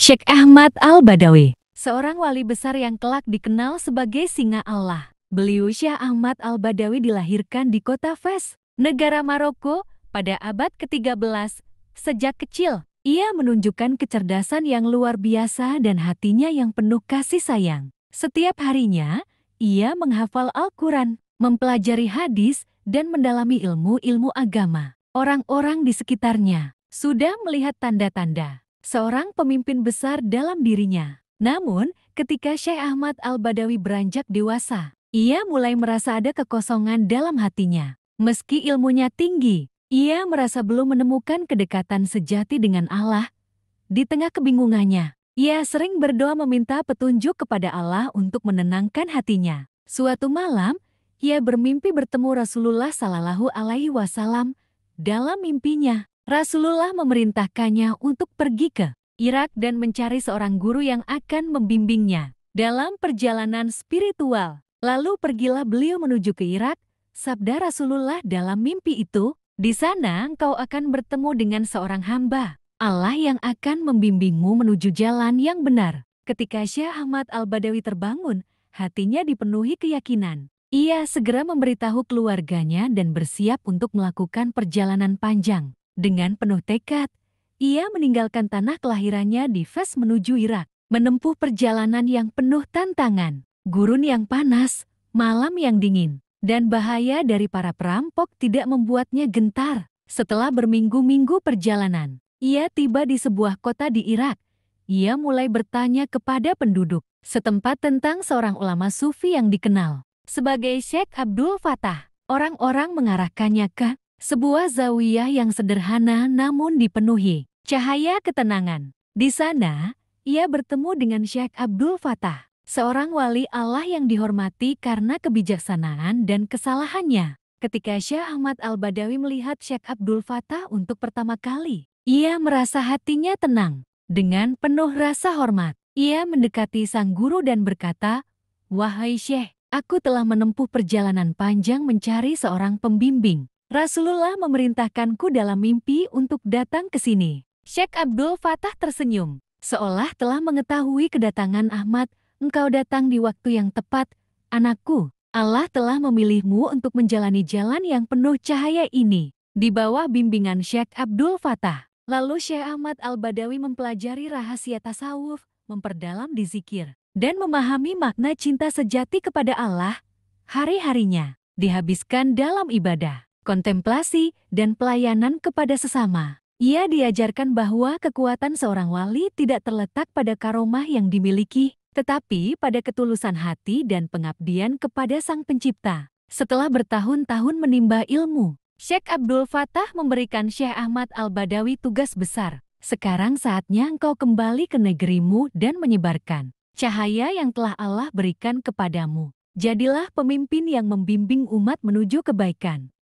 Syekh Ahmad Al-Badawi, seorang wali besar yang kelak dikenal sebagai Singa Allah. Beliau Syekh Ahmad Al-Badawi dilahirkan di kota Fes, negara Maroko, pada abad ke-13. Sejak kecil, ia menunjukkan kecerdasan yang luar biasa dan hatinya yang penuh kasih sayang. Setiap harinya, ia menghafal Al-Quran, mempelajari hadis, dan mendalami ilmu-ilmu agama. Orang-orang di sekitarnya sudah melihat tanda-tanda seorang pemimpin besar dalam dirinya. Namun, ketika Syekh Ahmad Al-Badawi beranjak dewasa, ia mulai merasa ada kekosongan dalam hatinya. Meski ilmunya tinggi, ia merasa belum menemukan kedekatan sejati dengan Allah. Di tengah kebingungannya, ia sering berdoa meminta petunjuk kepada Allah untuk menenangkan hatinya. Suatu malam, ia bermimpi bertemu Rasulullah Shallallahu Alaihi Wasallam. Dalam mimpinya, Rasulullah memerintahkannya untuk pergi ke Irak dan mencari seorang guru yang akan membimbingnya dalam perjalanan spiritual. Lalu pergilah beliau menuju ke Irak. Sabda Rasulullah dalam mimpi itu, "Di sana engkau akan bertemu dengan seorang hamba Allah yang akan membimbingmu menuju jalan yang benar." Ketika Syekh Ahmad Al-Badawi terbangun, hatinya dipenuhi keyakinan. Ia segera memberitahu keluarganya dan bersiap untuk melakukan perjalanan panjang. Dengan penuh tekad, ia meninggalkan tanah kelahirannya di Fes menuju Irak, menempuh perjalanan yang penuh tantangan. Gurun yang panas, malam yang dingin, dan bahaya dari para perampok tidak membuatnya gentar. Setelah berminggu-minggu perjalanan, ia tiba di sebuah kota di Irak. Ia mulai bertanya kepada penduduk setempat tentang seorang ulama sufi yang dikenal sebagai Syekh Abdul Fattah. Orang-orang mengarahkannya ke sebuah zawiyah yang sederhana namun dipenuhi cahaya ketenangan. Di sana, ia bertemu dengan Syekh Abdul Fattah, seorang wali Allah yang dihormati karena kebijaksanaan dan kesalahannya. Ketika Syekh Ahmad Al-Badawi melihat Syekh Abdul Fattah untuk pertama kali, ia merasa hatinya tenang. Dengan penuh rasa hormat, ia mendekati sang guru dan berkata, "Wahai Syekh, aku telah menempuh perjalanan panjang mencari seorang pembimbing. Rasulullah memerintahkanku dalam mimpi untuk datang ke sini." Syekh Abdul Fattah tersenyum, seolah telah mengetahui kedatangan Ahmad. "Engkau datang di waktu yang tepat, anakku. Allah telah memilihmu untuk menjalani jalan yang penuh cahaya ini." Di bawah bimbingan Syekh Abdul Fattah, lalu Syekh Ahmad Al-Badawi mempelajari rahasia tasawuf, memperdalam di zikir, dan memahami makna cinta sejati kepada Allah. Hari-harinya dihabiskan dalam ibadah, kontemplasi, dan pelayanan kepada sesama. Ia diajarkan bahwa kekuatan seorang wali tidak terletak pada karomah yang dimiliki, tetapi pada ketulusan hati dan pengabdian kepada Sang Pencipta. Setelah bertahun-tahun menimba ilmu, Syekh Abdul Fattah memberikan Syekh Ahmad Al-Badawi tugas besar. "Sekarang saatnya engkau kembali ke negerimu dan menyebarkan cahaya yang telah Allah berikan kepadamu. Jadilah pemimpin yang membimbing umat menuju kebaikan."